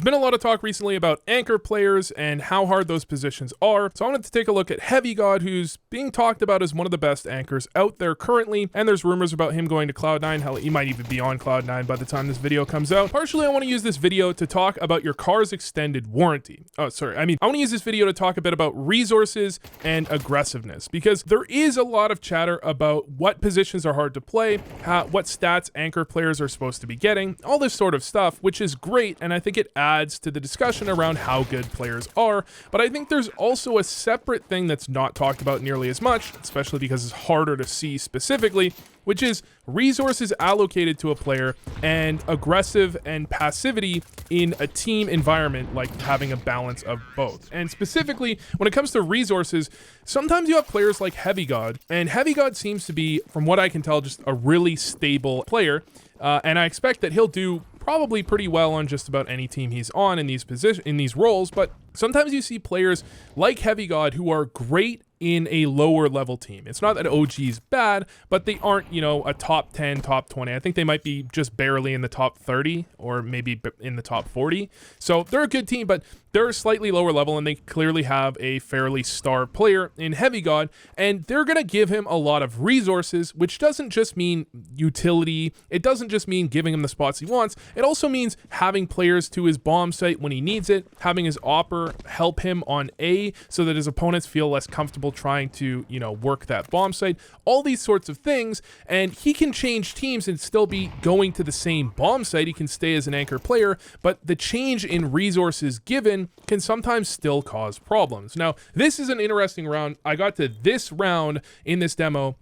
been a lot of talk recently about anchor players and how hard those positions are, so I wanted to take a look at HeavyGod, who's being talked about as one of the best anchors out there currently, and there's rumors about him going to Cloud9. Hell, he might even be on Cloud9 by the time this video comes out. Partially, I want to use this video to talk about your car's extended warranty. I want to use this video to talk a bit about resources and aggressiveness, because there is a lot of chatter about what positions are hard to play, what stats anchor players are supposed to be getting, all this sort of stuff, which is great, and I think it adds to the discussion around how good players are. But I think there's also a separate thing that's not talked about nearly as much, especially because it's harder to see specifically, which is resources allocated to a player and aggressive and passivity in a team environment, like having a balance of both. And specifically, when it comes to resources, sometimes you have players like HeavyGod, and HeavyGod seems to be, from what I can tell, just a really stable player, and I expect that he'll do probably pretty well on just about any team he's on in these roles. But sometimes you see players like HeavyGod who are great in a lower level team. It's not that OG is bad, but they aren't, a top 10, top 20. I think they might be just barely in the top 30 or maybe in the top 40. So they're a good team, but they're a slightly lower level, and they clearly have a fairly star player in HeavyGod, and they're going to give him a lot of resources, which doesn't just mean utility. It doesn't just mean giving him the spots he wants. It also means having players to his bomb site when he needs it, having his opper help him on A so that his opponents feel less comfortable trying to, work that bomb site, all these sorts of things. And he can change teams and still be going to the same bomb site. He can stay as an anchor player, but the change in resources given can sometimes still cause problems. Now, this is an interesting round. I got to this round in this demo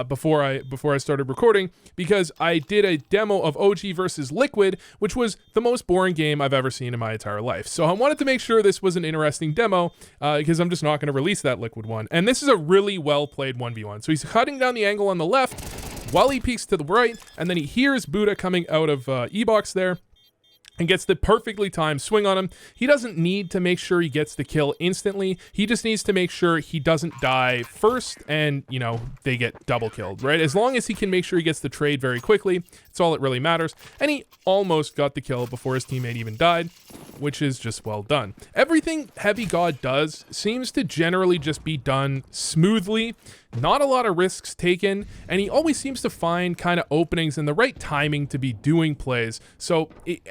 before I started recording, because I did a demo of OG versus Liquid, which was the most boring game I've ever seen in my entire life. So I wanted to make sure this was an interesting demo, because I'm just not going to release that Liquid one. And this is a really well played 1v1. So he's cutting down the angle on the left while he peeks to the right, and then he hears Buddha coming out of E-box there, and gets the perfectly timed swing on him. He doesn't need to make sure he gets the kill instantly. He just needs to make sure he doesn't die first and, they get double killed, right? As long as he can make sure he gets the trade very quickly, it's all that really matters. And he almost got the kill before his teammate even died, which is just well done. Everything HeavyGod does seems to generally just be done smoothly, not a lot of risks taken, and he always seems to find kind of openings and the right timing to be doing plays. So he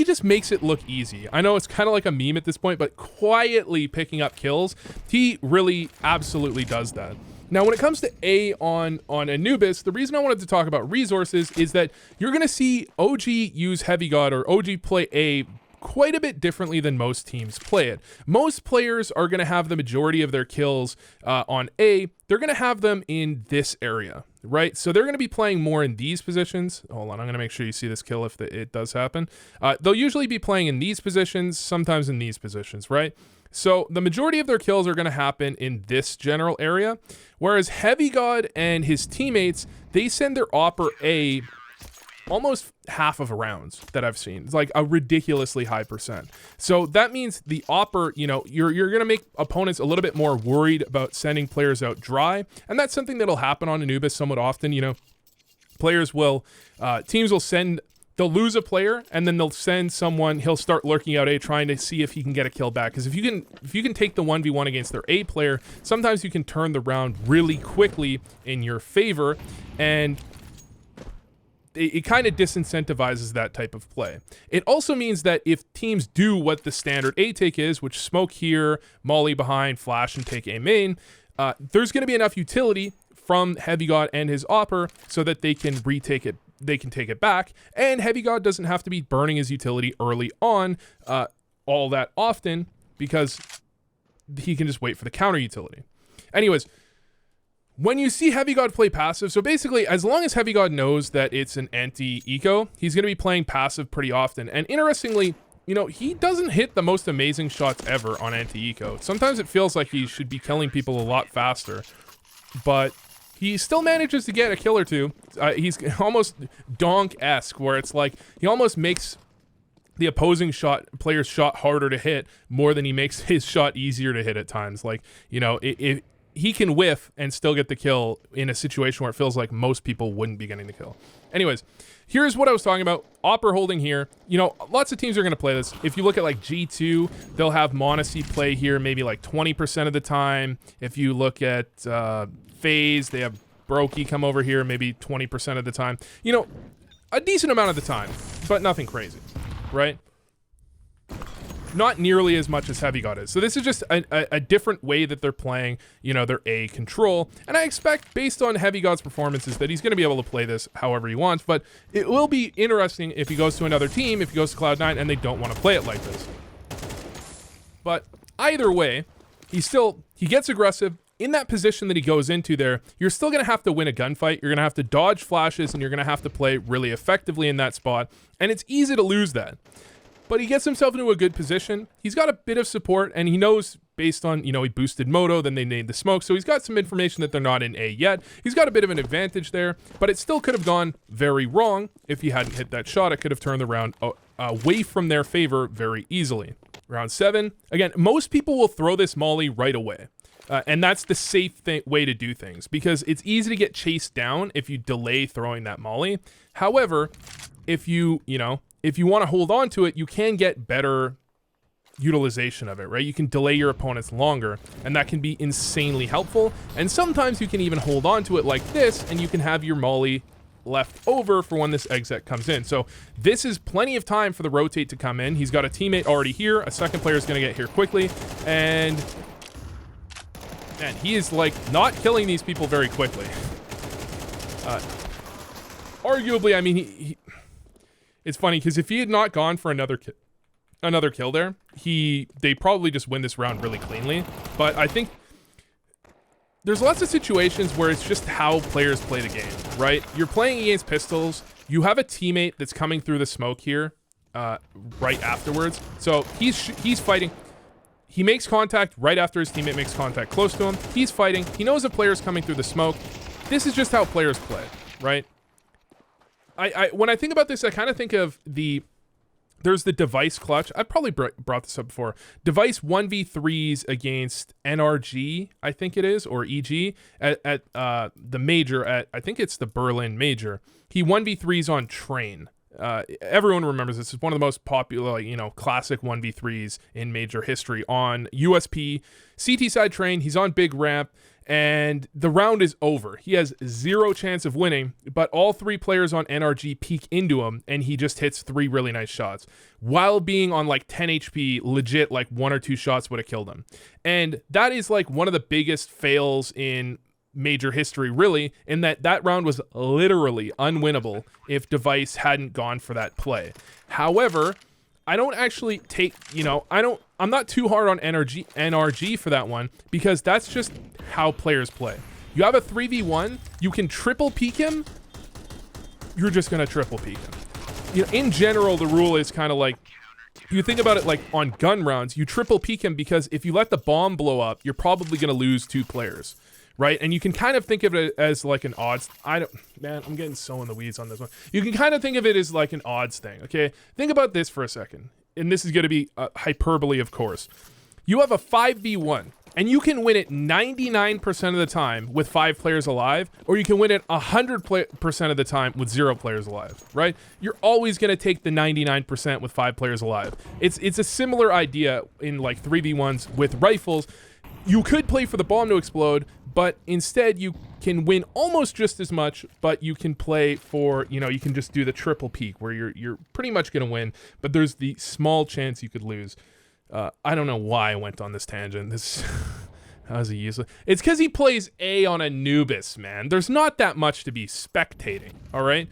just makes it look easy. I know it's kind of like a meme at this point, but quietly picking up kills, he really absolutely does that. Now, when it comes to A on Anubis, the reason I wanted to talk about resources is that you're going to see OG use HeavyGod or OG play A quite a bit differently than most teams play it. Most players are going to have the majority of their kills on A. They're going to have them in this area, right? So they're going to be playing more in these positions. Hold on, I'm going to make sure you see this kill if it does happen. They'll usually be playing in these positions, sometimes in these positions, right? So the majority of their kills are going to happen in this general area, whereas HeavyGod and his teammates, they send their opper A almost half of rounds that I've seen. It's like a ridiculously high percent. So that means the opper, you're going to make opponents a little bit more worried about sending players out dry. And that's something that'll happen on Anubis somewhat often. Players will, teams will send, they'll lose a player and then they'll send someone, he'll start lurking out A trying to see if he can get a kill back. Because if you can take the 1v1 against their A player, sometimes you can turn the round really quickly in your favor, and it kind of disincentivizes that type of play. It also means that if teams do what the standard A take is, which smoke here, molly behind, flash, and take A main, there's going to be enough utility from HeavyGod and his opper so that they can retake it. They can take it back, and HeavyGod doesn't have to be burning his utility early on all that often, because he can just wait for the counter utility. Anyways, when you see HeavyGod play passive, so basically, as long as HeavyGod knows that it's an anti-eco, he's going to be playing passive pretty often. And interestingly, he doesn't hit the most amazing shots ever on anti-eco. Sometimes it feels like he should be killing people a lot faster, but he still manages to get a kill or two. He's almost Donk-esque, where it's like he almost makes the opposing player's shot harder to hit more than he makes his shot easier to hit at times. Like, he can whiff and still get the kill in a situation where it feels like most people wouldn't be getting the kill. Anyways, here's what I was talking about. Opper holding here. You know, lots of teams are going to play this. If you look at like G2, they'll have Monacy play here maybe like 20% of the time. If you look at FaZe, they have Brokey come over here maybe 20% of the time. You know, a decent amount of the time, but nothing crazy, right? Not nearly as much as HeavyGod is. So this is just a different way that they're playing, you know, their A control. And I expect, based on HeavyGod's performances, that he's going to be able to play this however he wants. But it will be interesting if he goes to another team, if he goes to Cloud9, and they don't want to play it like this. But either way, he gets aggressive. In that position that he goes into there, you're still going to have to win a gunfight. You're going to have to dodge flashes, and you're going to have to play really effectively in that spot. And it's easy to lose that. But he gets himself into a good position. He's got a bit of support, and he knows based on, you know, he boosted Moto, then they named the smoke. So he's got some information that they're not in A yet. He's got a bit of an advantage there, but it still could have gone very wrong if he hadn't hit that shot. It could have turned the round away from their favor very easily. Round 7. Again, most people will throw this molly right away. And that's the safe way to do things, because it's easy to get chased down if you delay throwing that molly. However, if you want to hold on to it, you can get better utilization of it, right? You can delay your opponents longer, and that can be insanely helpful. And sometimes you can even hold on to it like this, and you can have your molly left over for when this exec comes in. So this is plenty of time for the rotate to come in. He's got a teammate already here. A second player is going to get here quickly, and man, he is like not killing these people very quickly. Arguably, I mean, it's funny because if he had not gone for another kill there, they probably just win this round really cleanly. But I think there's lots of situations where it's just how players play the game, right? You're playing against pistols. You have a teammate that's coming through the smoke here right afterwards. So he's fighting. He makes contact right after his teammate makes contact close to him. He's fighting. He knows a player's coming through the smoke. This is just how players play, right? When I think about this, I kind of think of there's the Device clutch. I've probably brought this up before. Device 1v3s against NRG, I think it is, or EG, at the major, I think it's the Berlin major. He 1v3s on Train. Everyone remembers this. It's one of the most popular, you know, classic 1v3s in major history on USP. CT side Train, he's on big ramp, and the round is over. He has zero chance of winning, but all three players on NRG peek into him, and he just hits 3 really nice shots. While being on like 10 HP, legit, like 1 or 2 shots would have killed him. And that is like one of the biggest fails in major history, really, in that round was literally unwinnable if Device hadn't gone for that play. However, I don't actually take, you know, I'm not too hard on NRG for that one, because that's just how players play. You have a 3v1, you can triple peek him, you're just gonna triple peek him. You know, in general, the rule is kind of like, you think about it like on gun rounds, you triple peek him because if you let the bomb blow up, you're probably gonna lose 2 players. Right? And you can kind of think of it as like an odds. Man, I'm getting so in the weeds on this one. You can kind of think of it as like an odds thing, okay? Think about this for a second. And this is going to be hyperbole, of course. You have a 5v1, and you can win it 99% of the time with 5 players alive, or you can win it 100% of the time with 0 players alive, right? You're always going to take the 99% with 5 players alive. It's a similar idea in like 3v1s with rifles. You could play for the bomb to explode, but instead you can win almost just as much, but you can play for, you know, you can just do the triple peak where you're pretty much going to win, but there's the small chance you could lose. I don't know why I went on this tangent. How is he useless? It's because he plays A on Anubis, man. There's not that much to be spectating, all right?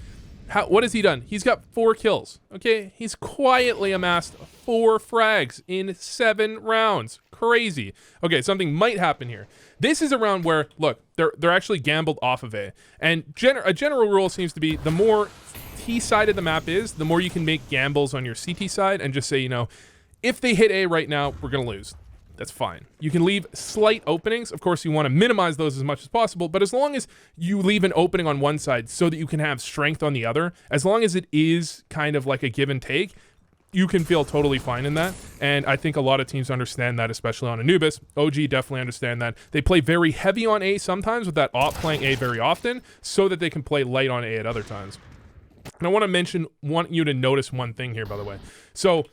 What has he done? He's got 4 kills, okay? He's quietly amassed 4 frags in 7 rounds. Crazy. Okay, something might happen here. This is a round where, look, they're actually gambled off of A. And a general rule seems to be the more T-sided the map is, the more you can make gambles on your CT side and just say, you know, if they hit A right now, we're going to lose. That's fine. You can leave slight openings. Of course, you want to minimize those as much as possible, but as long as you leave an opening on one side so that you can have strength on the other, as long as it is kind of like a give and take, you can feel totally fine in that. And I think a lot of teams understand that, especially on Anubis. OG definitely understand that. They play very heavy on A sometimes, with that op playing A very often, so that they can play light on A at other times. And I want you to notice one thing here, by the way. So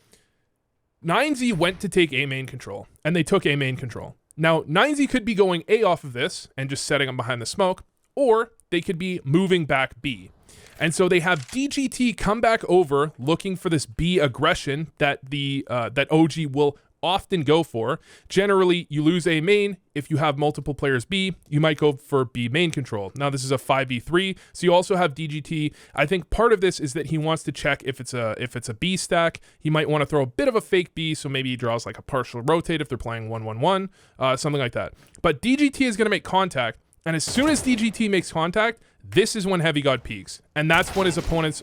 9Z went to take A main control, and they took A main control. Now, 9Z could be going A off of this and just setting them behind the smoke, or they could be moving back B. And so they have DGT come back over looking for this B aggression that that OG will often go for. Generally, you lose A main. If you have multiple players B, you might go for B main control. Now, this is a 5v3, so you also have DGT. I think part of this is that he wants to check if it's a B stack. He might want to throw a bit of a fake B, so maybe he draws like a partial rotate if they're playing 1-1-1, something like that. But DGT is going to make contact, and as soon as DGT makes contact, this is when HeavyGod peaks, and that's when his opponents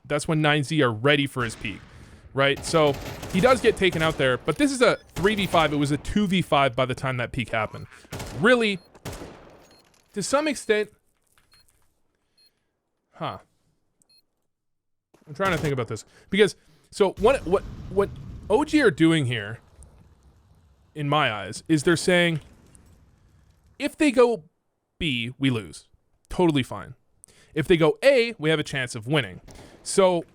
that's when 9Z are ready for his peak, right? So he does get taken out there, but this is a 3v5. It was a 2v5 by the time that peak happened. Really, to some extent, I'm trying to think about this, because so what OG are doing here, in my eyes, is they're saying, if they go B, we lose. Totally fine. If they go A, we have a chance of winning. So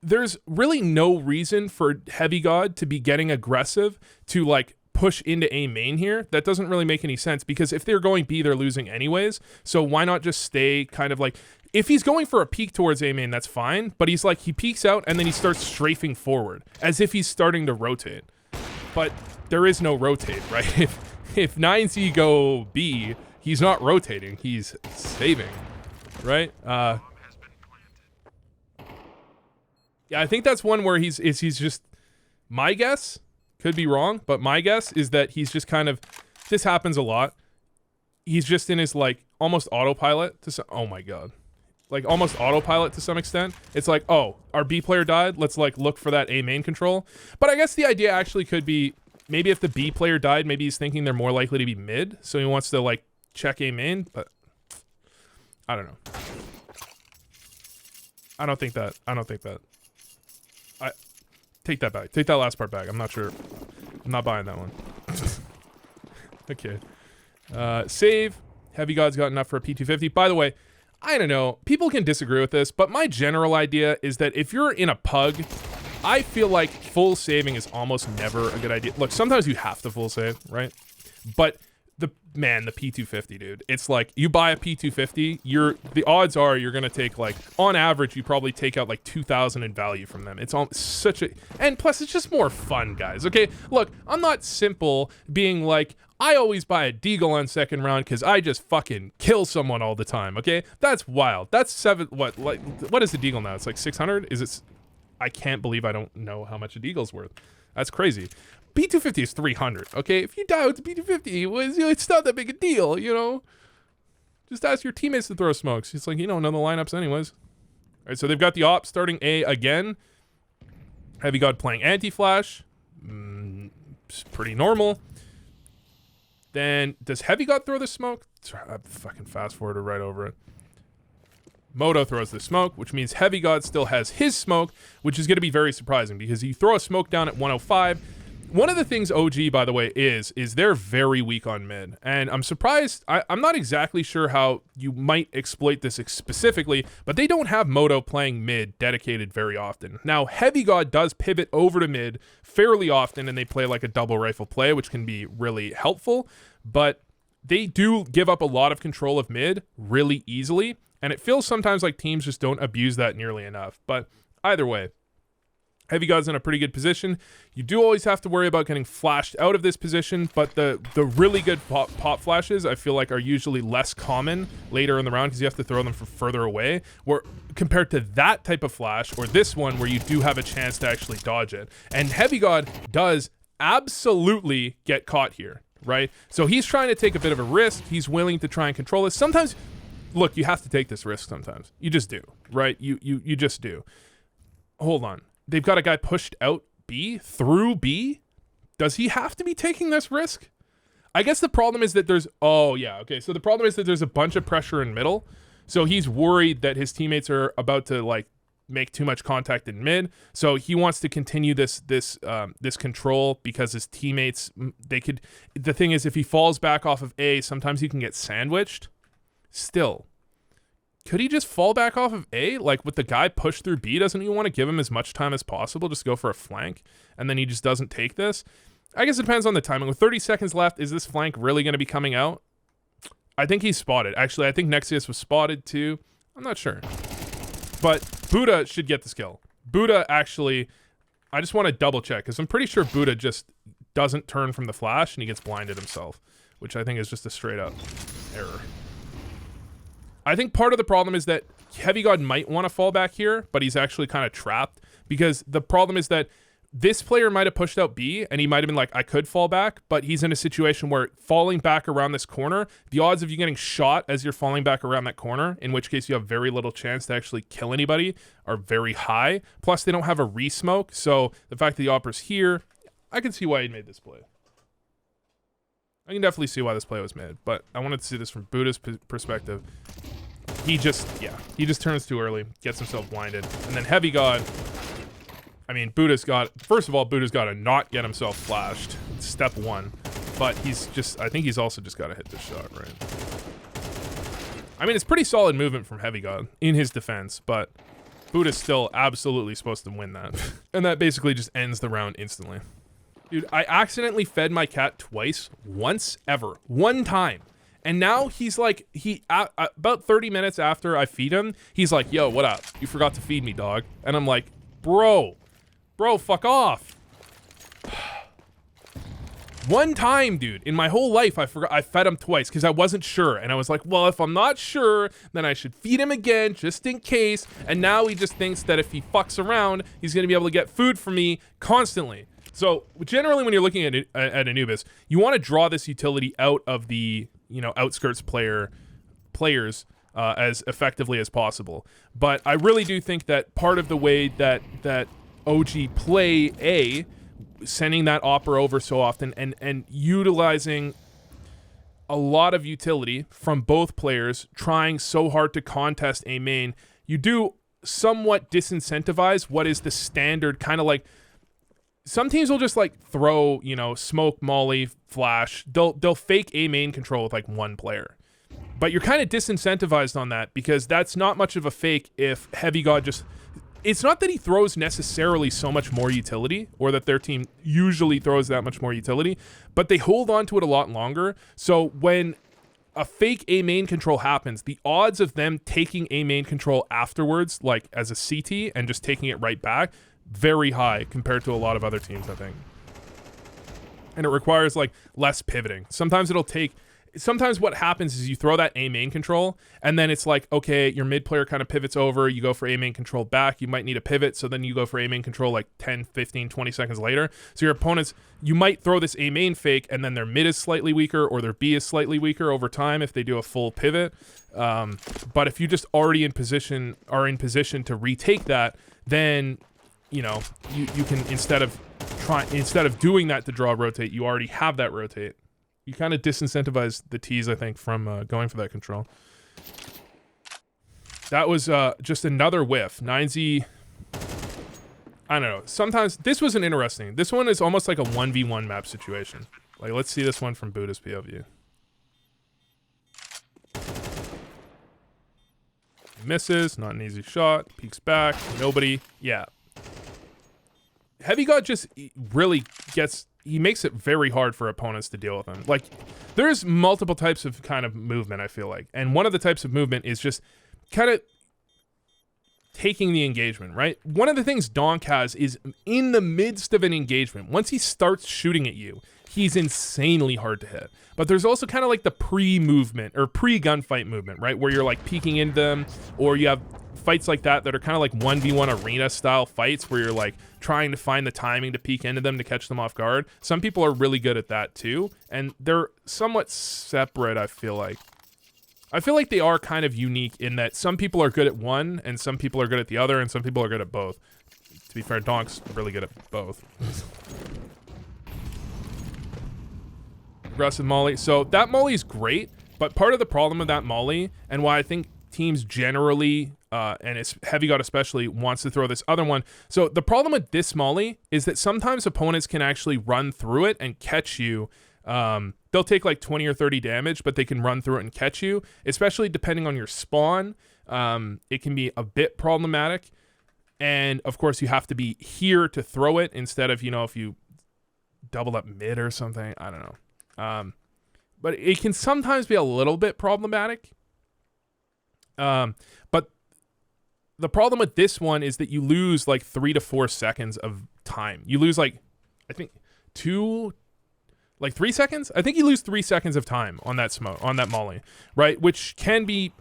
there's really no reason for HeavyGod to be getting aggressive to like push into A main here. That doesn't really make any sense, because if they're going B, they're losing anyways. So why not just stay kind of like, if he's going for a peek towards A main, that's fine. But he's like, he peeks out and then he starts strafing forward as if he's starting to rotate. But there is no rotate, right? If 9Z go B, he's not rotating, he's saving, right? Yeah, I think that's one where he's just, my guess, could be wrong, but my guess is that he's just kind of, this happens a lot. He's just in his like almost autopilot to some, oh my God. Like almost autopilot to some extent. It's like, oh, our B player died, let's like look for that A main control. But I guess the idea actually could be, maybe if the B player died, maybe he's thinking they're more likely to be mid, so he wants to like check A main, but I don't know. I don't think that. I take that back. Take that last part back. I'm not sure. I'm not buying that one. Okay. Save. HeavyGod's got enough for a P250. By the way, I don't know. People can disagree with this, but my general idea is that if you're in a pug, I feel like full saving is almost never a good idea. Look, sometimes you have to full save, right? But the P250, dude. It's like, you buy a P250, the odds are you're gonna take like, on average, you probably take out like 2,000 in value from them. It's all such a, and plus it's just more fun, guys, okay? Look, I'm not simple being like, I always buy a Deagle on second round because I just fucking kill someone all the time, okay? That's wild. That's what is the Deagle now? It's like 600? Is it, I can't believe I don't know how much a Deagle's worth. That's crazy. P250 is 300, okay? If you die with the P250, it's not that big a deal, you know? Just ask your teammates to throw smokes. It's like, you don't know the lineups anyways. All right, so they've got the op starting A again. HeavyGod playing anti-flash. It's pretty normal. Then, does HeavyGod throw the smoke? I fucking fast forwarded right over it. Moto throws the smoke, which means HeavyGod still has his smoke, which is going to be very surprising because you throw a smoke down at 105. One of the things OG, by the way, is they're very weak on mid. And I'm surprised, I'm not exactly sure how you might exploit this specifically, but they don't have Moto playing mid dedicated very often. Now, HeavyGod does pivot over to mid fairly often, and they play like a double rifle play, which can be really helpful, but they do give up a lot of control of mid really easily, and it feels sometimes like teams just don't abuse that nearly enough. But either way, HeavyGod's in a pretty good position. You do always have to worry about getting flashed out of this position, but the really good pop flashes, I feel like, are usually less common later in the round because you have to throw them from further away, where compared to that type of flash, or this one, where you do have a chance to actually dodge it. And HeavyGod does absolutely get caught here, right? So he's trying to take a bit of a risk. He's willing to try and control this. Sometimes, look, you have to take this risk sometimes. You just do, right? You just do. Hold on. They've got a guy pushed out B, through B. Does he have to be taking this risk? I guess the problem is that there's, oh yeah, okay. So the problem is that there's a bunch of pressure in middle. So he's worried that his teammates are about to like make too much contact in mid. So he wants to continue this control because his teammates, the thing is, if he falls back off of A, sometimes he can get sandwiched. Still, could he just fall back off of A? Like, with the guy pushed through B, doesn't he want to give him as much time as possible? Just go for a flank, and then he just doesn't take this? I guess it depends on the timing. With 30 seconds left, is this flank really going to be coming out? I think he's spotted. Actually, I think Nexius was spotted too. I'm not sure. But Buddha should get this kill. Buddha actually, I just want to double check because I'm pretty sure Buddha just doesn't turn from the flash and he gets blinded himself, which I think is just a straight up error. I think part of the problem is that HeavyGod might want to fall back here, but he's actually kind of trapped because the problem is that this player might have pushed out B and he might have been like, I could fall back, but he's in a situation where falling back around this corner, the odds of you getting shot as you're falling back around that corner, in which case you have very little chance to actually kill anybody, are very high. Plus, they don't have a re-smoke, so the fact that the Opera's here, I can see why he made this play. I can definitely see why this play was made, but I wanted to see this from Buddha's perspective. He just turns too early, gets himself blinded, and then HeavyGod, I mean, Buddha's got to not get himself flashed. It's step one. But I think he's also just got to hit this shot, right? I mean, it's pretty solid movement from HeavyGod in his defense, but Buddha's still absolutely supposed to win that. And that basically just ends the round instantly. Dude, I accidentally fed my cat twice, once ever, one time. And now he's like, about 30 minutes after I feed him, he's like, yo, what up? You forgot to feed me, dog. And I'm like, bro, fuck off. One time, dude, in my whole life, I fed him twice because I wasn't sure. And I was like, well, if I'm not sure, then I should feed him again just in case. And now he just thinks that if he fucks around, he's going to be able to get food from me constantly. So generally when you're looking at Anubis, you want to draw this utility out of the, outskirts players as effectively as possible. But I really do think that part of the way that OG play A, sending that Opera over so often and utilizing a lot of utility from both players, trying so hard to contest A main, you do somewhat disincentivize what is the standard kind of like. Some teams will just like throw, smoke, molly, flash. They'll fake A main control with like one player. But you're kind of disincentivized on that because that's not much of a fake if HeavyGod just... It's not that he throws necessarily so much more utility or that their team usually throws that much more utility, but they hold on to it a lot longer. So when a fake A main control happens, the odds of them taking A main control afterwards, like as a CT and just taking it right back, very high compared to a lot of other teams, I think. And it requires like less pivoting. Sometimes what happens is you throw that A main control and then it's like, okay, your mid player kind of pivots over, you go for A main control back, you might need a pivot, so then you go for A main control like 10, 15, 20 seconds later. So your opponents, you might throw this A main fake and then their mid is slightly weaker or their B is slightly weaker over time if they do a full pivot. But if you just already are in position to retake that, then you can instead of doing that to draw a rotate, you already have that rotate. You kind of disincentivize the T's, I think, from going for that control. That was just another whiff. 9Z, I don't know. Sometimes, this was an interesting. This one is almost like a 1v1 map situation. Like, let's see this one from Buddha's POV. Misses, not an easy shot. Peeks back, nobody. Yeah. HeavyGod just really gets... He makes it very hard for opponents to deal with him. Like, there's multiple types of kind of movement, I feel like. And one of the types of movement is just kind of taking the engagement, right? One of the things Donk has is in the midst of an engagement, once he starts shooting at you, he's insanely hard to hit. But there's also kind of like the pre-movement or pre-gunfight movement, right? Where you're like peeking into them, or you have fights like that are kind of like 1v1 arena style fights where you're like trying to find the timing to peek into them to catch them off guard. Some people are really good at that too, and they're somewhat separate, I feel like. I feel like they are kind of unique in that some people are good at one and some people are good at the other and some people are good at both. To be fair, Donk's really good at both. Aggressive molly. So that molly is great, but part of the problem with that molly and why I think teams generally, and it's HeavyGod especially, wants to throw this other one. So the problem with this molly is that sometimes opponents can actually run through it and catch you. They'll take like 20 or 30 damage, but they can run through it and catch you, especially depending on your spawn. It can be a bit problematic. And of course you have to be here to throw it instead of, you know, if you double up mid or something, I don't know. But it can sometimes be a little bit problematic. But the problem with this one is that you lose like 3 to 4 seconds of time. You lose like, I think 3 seconds. I think you lose 3 seconds of time on that molly, right? Which can be,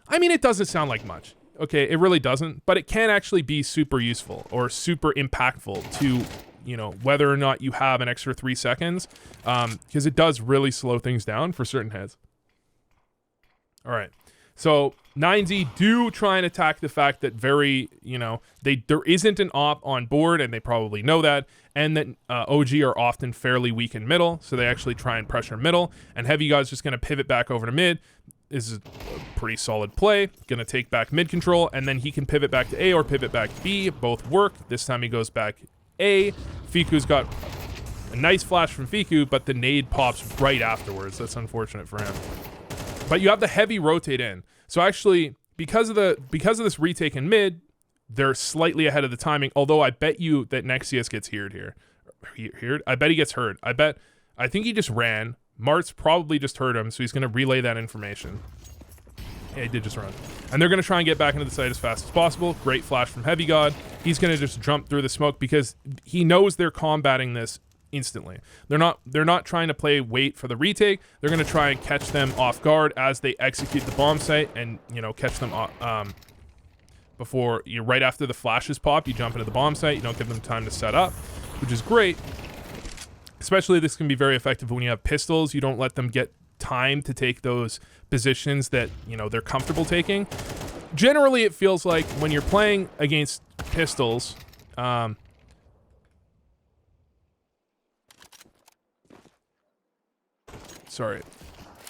I mean, it doesn't sound like much. Okay, it really doesn't, but it can actually be super useful or super impactful to, you know, whether or not you have an extra 3 seconds, because it does really slow things down for certain heads. All right, so 9Z do try and attack the fact that there isn't an op on board, and they probably know that, and that OG are often fairly weak in middle, so they actually try and pressure middle, and HeavyGod's just going to pivot back over to mid. This is a pretty solid play. Going to take back mid control, and then he can pivot back to A or pivot back to B. Both work. This time he goes back A. Fiku's got a nice flash from Fiku, but the nade pops right afterwards. That's unfortunate for him. But you have the heavy rotate in. So actually, because of this retake in mid, they're slightly ahead of the timing. Although I bet you that Nexius gets heard here. Heard? I bet he gets heard. I think he just ran. Mart's probably just heard him, so he's going to relay that information. Yeah, he did just run. And they're going to try and get back into the site as fast as possible. Great flash from HeavyGod. He's going to just jump through the smoke because he knows they're combating this instantly. They're not trying to play wait for the retake. They're going to try and catch them off guard as they execute the bomb site and, you know, catch them before right after the flashes pop, you jump into the bomb site. You don't give them time to set up, which is great. Especially this can be very effective when you have pistols. You don't let them get time to take those positions that, you know, they're comfortable taking. Generally, it feels like when you're playing against pistols,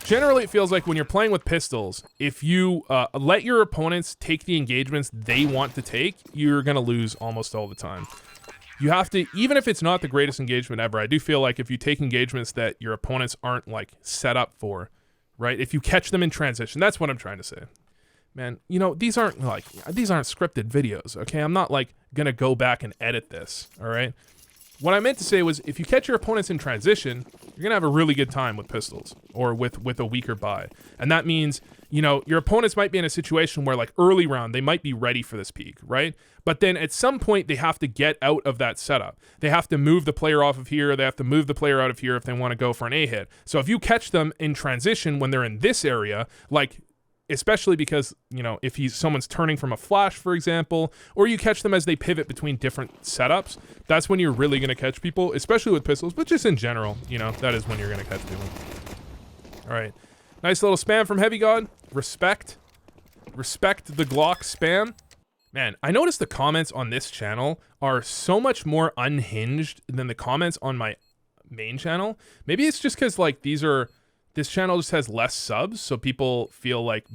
Generally, it feels like when you're playing with pistols, if you let your opponents take the engagements they want to take, you're going to lose almost all the time. You have to, even if it's not the greatest engagement ever, I do feel like if you take engagements that your opponents aren't like set up for, right? If you catch them in transition, that's what I'm trying to say. Man, you know, these aren't scripted videos, okay? I'm not like gonna go back and edit this, all right? What I meant to say was if you catch your opponents in transition, you're gonna have a really good time with pistols or with a weaker buy. And that means, you know, your opponents might be in a situation where like early round, they might be ready for this peak, right? But then at some point they have to get out of that setup. They have to move the player off of here. They have to move the player out of here if they want to go for an A hit. So if you catch them in transition when they're in this area, like, especially because, you know, if someone's turning from a flash, for example, or you catch them as they pivot between different setups, that's when you're really going to catch people, especially with pistols, but just in general, you know, that is when you're going to catch people. All right. Nice little spam from HeavyGod. Respect the Glock spam. Man, I noticed the comments on this channel are so much more unhinged than the comments on my main channel. Maybe it's just because, like, this channel just has less subs, so people feel like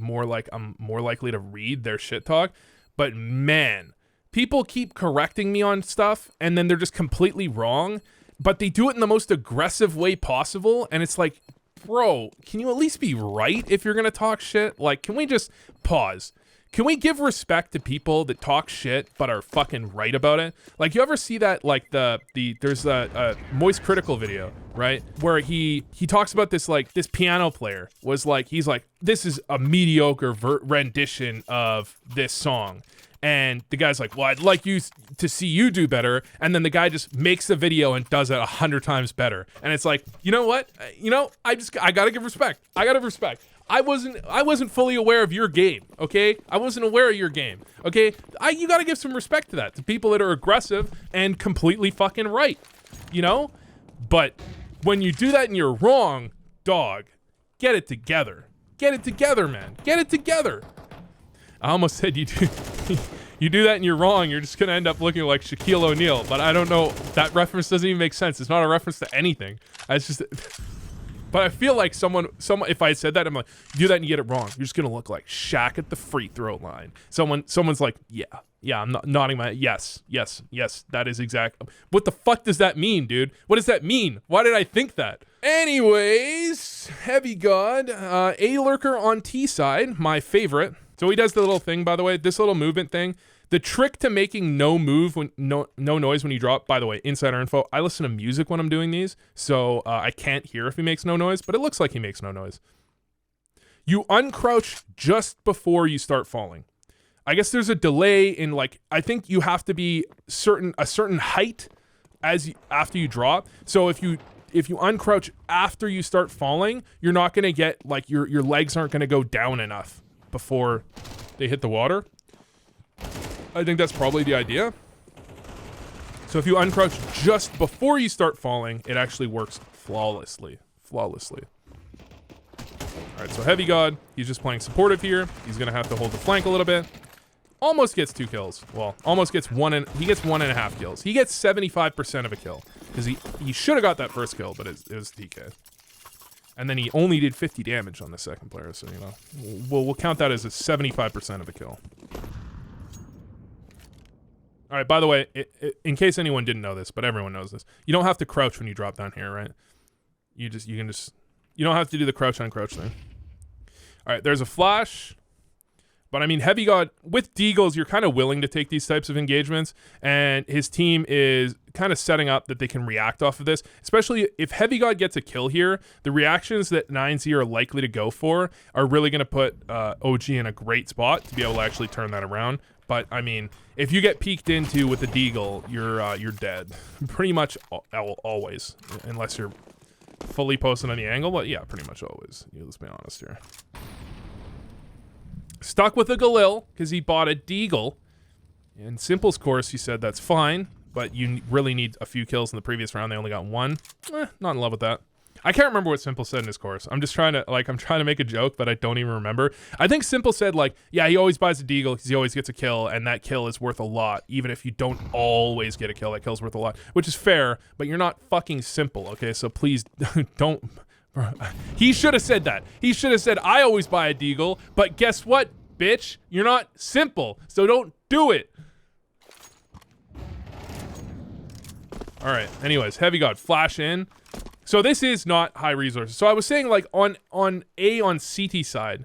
I'm more likely to read their shit talk. But man, people keep correcting me on stuff, and then they're just completely wrong, but they do it in the most aggressive way possible, and it's like, bro, can you at least be right if you're gonna talk shit? Like, can we just pause? Can we give respect to people that talk shit but are fucking right about it? Like, you ever see that, like, there's a Moist Critical video, right? Where he talks about this, like, this piano player was like, he's like, this is a mediocre rendition of this song. And the guy's like, well, I'd like you to see you do better. And then the guy just makes the video and does it 100 times better. And it's like, you know what? You know, I gotta give respect. I gotta respect. I wasn't fully aware of your game, okay? I wasn't aware of your game, okay? You gotta give some respect to that, to people that are aggressive and completely fucking right, you know? But when you do that and you're wrong, dog, get it together. Get it together, man. Get it together. I almost said you do that and you're wrong, you're just gonna end up looking like Shaquille O'Neal, but I don't know, that reference doesn't even make sense. It's not a reference to anything. It's just... But I feel like someone, if I had said that, I'm like, do that and you get it wrong. You're just gonna look like Shaq at the free throw line. Someone's like, yeah, I'm not nodding my yes, that is exact. What the fuck does that mean, dude? What does that mean? Why did I think that? Anyways, HeavyGod, a lurker on T side, my favorite. So he does the little thing, by the way, this little movement thing. The trick to making no noise when you drop, by the way, insider info, I listen to music when I'm doing these, so I can't hear if he makes no noise, but it looks like he makes no noise. You uncrouch just before you start falling. I guess there's a delay in, like, I think you have to be a certain height after you drop. So if you uncrouch after you start falling, you're not gonna get, like, your legs aren't gonna go down enough before they hit the water. I think that's probably the idea. So if you uncrouch just before you start falling, it actually works flawlessly. All right, so HeavyGod, he's just playing supportive here. He's gonna have to hold the flank a little bit. Almost gets 2 kills. Well, almost gets he gets 1.5 kills. He gets 75% of a kill because he should have got that first kill, but it was DK. And then he only did 50 damage on the second player, so, you know, we'll count that as a 75% of a kill. All right, by the way, in case anyone didn't know this, but everyone knows this, you don't have to crouch when you drop down here, right? You don't have to do the crouch uncrouch thing. All right, there's a flash. But I mean, HeavyGod, with Deagles, you're kind of willing to take these types of engagements, and his team is kind of setting up that they can react off of this. Especially if HeavyGod gets a kill here, the reactions that 9Z are likely to go for are really going to put OG in a great spot to be able to actually turn that around. But I mean, if you get peeked into with a Deagle, you're dead. Pretty much always, unless you're fully posted on the angle. But yeah, pretty much always. Let's be honest here. Stuck with a Galil because he bought a Deagle. In Simple's course, he said that's fine, but you really need a few kills in the previous round. They only got 1. Not in love with that. I can't remember what Simple said in his course. I'm trying to make a joke, but I don't even remember. I think Simple said, like, yeah, he always buys a Deagle because he always gets a kill, and that kill is worth a lot. Even if you don't always get a kill, that kill's worth a lot, which is fair, but you're not fucking Simple, okay? So please don't... He should have said that. He should have said, I always buy a Deagle, but guess what, bitch? You're not Simple, so don't do it. All right, anyways, HeavyGod, flash in. So this is not high resources. So I was saying, like, on CT side,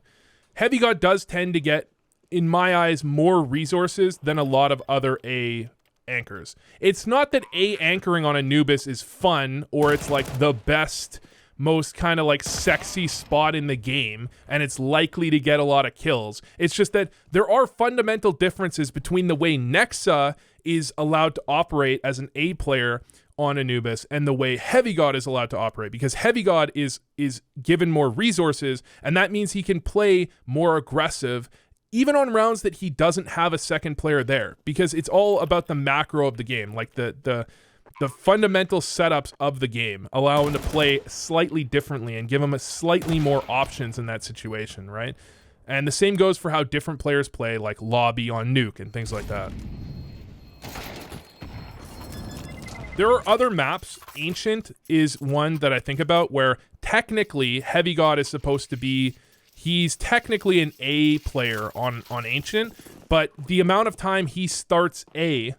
HeavyGod does tend to get, in my eyes, more resources than a lot of other A anchors. It's not that A anchoring on Anubis is fun, or it's like the best, most kind of like sexy spot in the game, and it's likely to get a lot of kills. It's just that there are fundamental differences between the way Nexa is allowed to operate as an A player on Anubis and the way HeavyGod is allowed to operate, because HeavyGod is given more resources, and that means he can play more aggressive even on rounds that he doesn't have a second player there, because it's all about the macro of the game. Like the fundamental setups of the game allow him to play slightly differently and give him a slightly more options in that situation, right? And the same goes for how different players play, like lobby on Nuke and things like that. There are other maps. Ancient is one that I think about where technically HeavyGod is supposed to be, he's technically an A player on Ancient, but the amount of time he starts A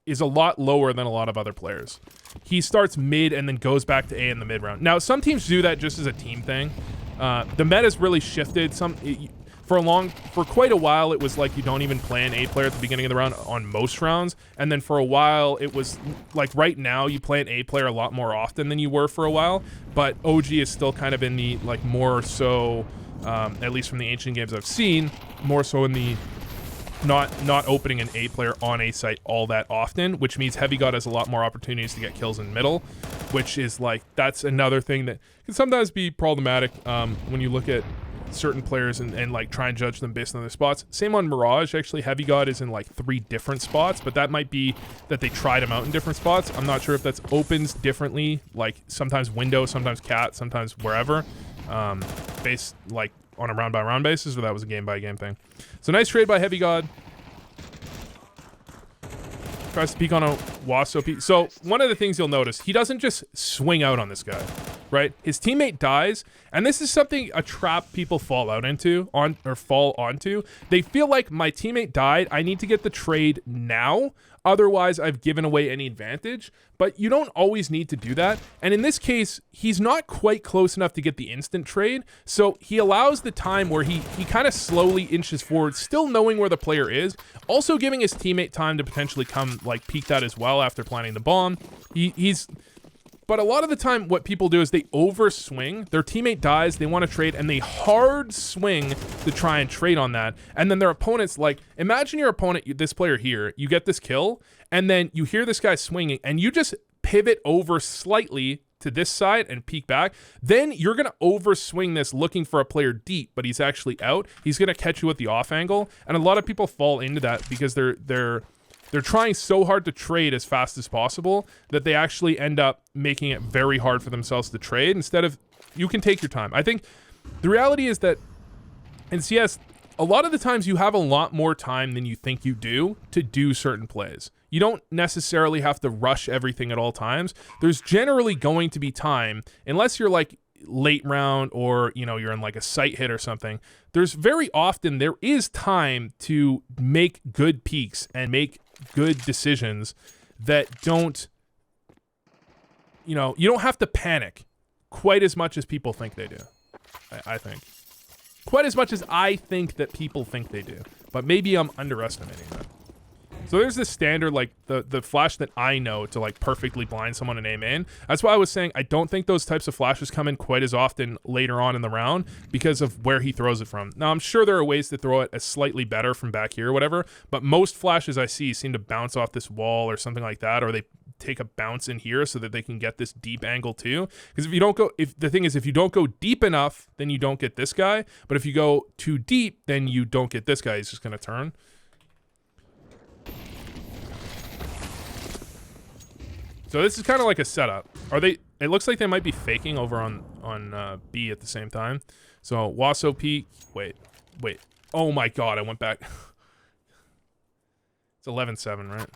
is a lot lower than a lot of other players. He starts mid and then goes back to A in the mid round. Now, some teams do that just as a team thing. The meta's really shifted. For quite a while, it was like you don't even play an A player at the beginning of the round on most rounds. And then for a while, it was like right now, you play an A player a lot more often than you were for a while. But OG is still kind of in the, like, more so, at least from the Ancient games I've seen, more so in the not opening an A player on A site all that often, which means HeavyGod has a lot more opportunities to get kills in middle, which is like, that's another thing that can sometimes be problematic when you look at certain players and like try and judge them based on their spots. Same on Mirage. Actually, HeavyGod is in like 3 different spots, but that might be that they tried him out in different spots. I'm not sure if that's opens differently, like sometimes window, sometimes cat, sometimes wherever, based like on a round by round basis, or that was a game by game thing. So nice trade by HeavyGod. Tries to peek on a Wasop. So one of the things you'll notice, he doesn't just swing out on this guy, right? His teammate dies, and this is something, a trap people fall onto. They feel like my teammate died, I need to get the trade now, otherwise I've given away any advantage. But you don't always need to do that. And in this case, he's not quite close enough to get the instant trade. So he allows the time where he kind of slowly inches forward, still knowing where the player is, also giving his teammate time to potentially come like peek that as well after planting the bomb. But a lot of the time what people do is they overswing. Their teammate dies, they want to trade, and they hard swing to try and trade on that. And then their opponent's like, imagine your opponent, this player here, you get this kill, and then you hear this guy swinging, and you just pivot over slightly to this side and peek back. Then you're going to overswing this looking for a player deep, but he's actually out. He's going to catch you with the off angle. And a lot of people fall into that because they're trying so hard to trade as fast as possible that they actually end up making it very hard for themselves to trade instead of, you can take your time. I think the reality is that in CS, a lot of the times you have a lot more time than you think you do to do certain plays. You don't necessarily have to rush everything at all times. There's generally going to be time, unless you're like late round or, you know, you're in like a sight hit or something. There's very often, there is time to make good peaks and make good decisions that don't, you know, you don't have to panic quite as much as people think they do. I think. Quite as much as I think that people think they do. But maybe I'm underestimating that. So there's this standard, like, the flash that I know to, like, perfectly blind someone and aim in. That's why I was saying I don't think those types of flashes come in quite as often later on in the round because of where he throws it from. Now, I'm sure there are ways to throw it as slightly better from back here or whatever, but most flashes I see seem to bounce off this wall or something like that, or they take a bounce in here so that they can get this deep angle too. Because if you don't go, the thing is, if you don't go deep enough, then you don't get this guy. But if you go too deep, then you don't get this guy. He's just going to turn. So this is kind of like a setup. Are they? It looks like they might be faking over on B at the same time. So Wasop. Wait. Oh my God! I went back. It's 11-7, right?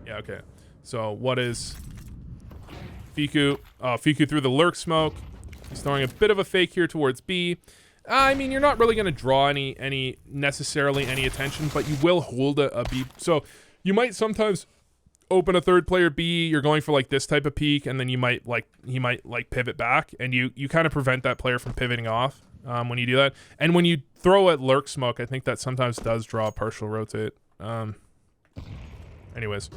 Yeah. Okay. So what is Fiku? Fiku threw the lurk smoke. He's throwing a bit of a fake here towards B. I mean, you're not really going to draw any necessarily any attention, but you will hold a B. So you might sometimes open a third player B. You're going for like this type of peak, and then he might pivot back, and you kind of prevent that player from pivoting off when you do that. And when you throw at lurk smoke, I think that sometimes does draw a partial rotate. Anyways.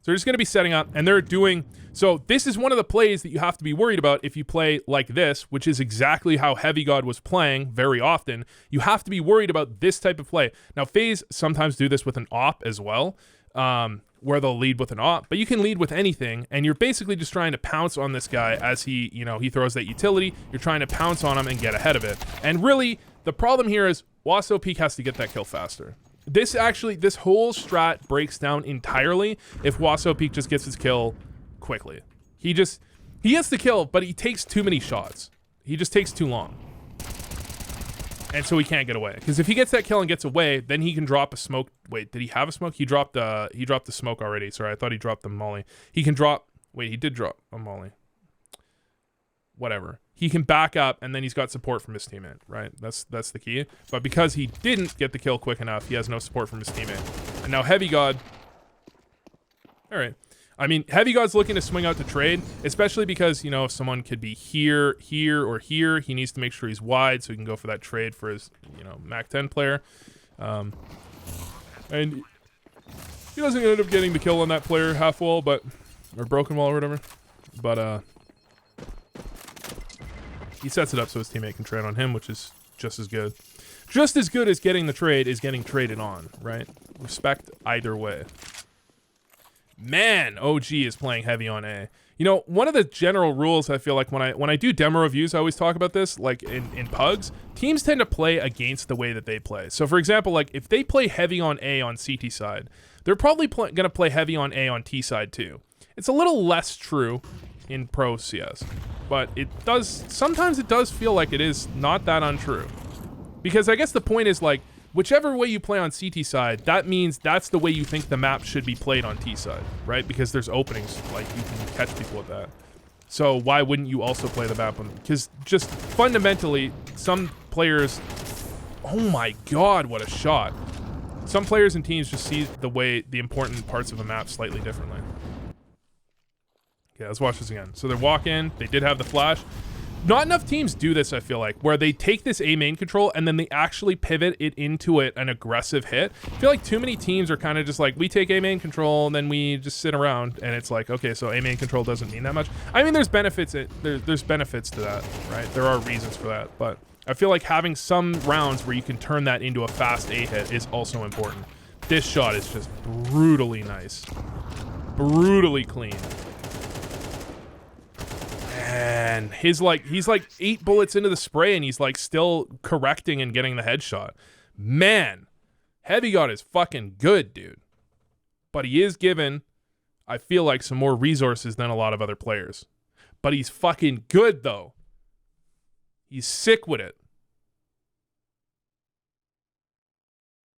So they're just going to be setting up, and they're doing... So this is one of the plays that you have to be worried about if you play like this, which is exactly how HeavyGod was playing very often. You have to be worried about this type of play. Now, FaZe sometimes do this with an op as well, where they'll lead with an op, but you can lead with anything, and you're basically just trying to pounce on this guy as he throws that utility. You're trying to pounce on him and get ahead of it. And really, the problem here is Wasop has to get that kill faster. This whole strat breaks down entirely if Wasop just gets his kill quickly. He gets the kill, but he takes too many shots. He just takes too long. And so he can't get away. Because if he gets that kill and gets away, then he can drop a smoke. Wait, did he have a smoke? He dropped the smoke already. Sorry, I thought he dropped the molly. He can drop... Wait, he did drop a molly. Whatever. He can back up, and then he's got support from his teammate, right? That's the key. But because he didn't get the kill quick enough, he has no support from his teammate. And now HeavyGod... Alright. I mean, HeavyGod's looking to swing out to trade, especially because, you know, if someone could be here, here, or here, he needs to make sure he's wide so he can go for that trade for his, you know, Mac 10 player. And he doesn't end up getting the kill on that player half wall, or broken wall or whatever. But, he sets it up so his teammate can trade on him, which is just as good. Just as good as getting the trade is getting traded on, right? Respect either way. Man, OG is playing heavy on A. You know, one of the general rules I feel like when I do demo reviews, I always talk about this, like in pugs, teams tend to play against the way that they play. So for example, like if they play heavy on A on CT side, they're probably going to play heavy on A on T side too. It's a little less true in pro CS, but sometimes it does feel like it is not that untrue. Because I guess the point is, like, whichever way you play on CT side, that means that's the way you think the map should be played on T side, right? Because there's openings, like you can catch people with that. So why wouldn't you also play the map on? Because just fundamentally, some players, oh my God, what a shot. Some players and teams just see the important parts of a map slightly differently. Okay, let's watch this again. So they walk in, they did have the flash. Not enough teams do this, I feel like, where they take this A main control and then they actually pivot it into an aggressive hit. I feel like too many teams are kind of just like, we take A main control and then we just sit around, and it's like, okay, so A main control doesn't mean that much. I mean, there's benefits. There's benefits to that, right? There are reasons for that, but I feel like having some rounds where you can turn that into a fast A hit is also important. This shot is just brutally nice, brutally clean. And he's like 8 bullets into the spray and he's like still correcting and getting the headshot. Man, HeavyGod is fucking good, dude. But he is given, I feel like, some more resources than a lot of other players. But he's fucking good, though. He's sick with it.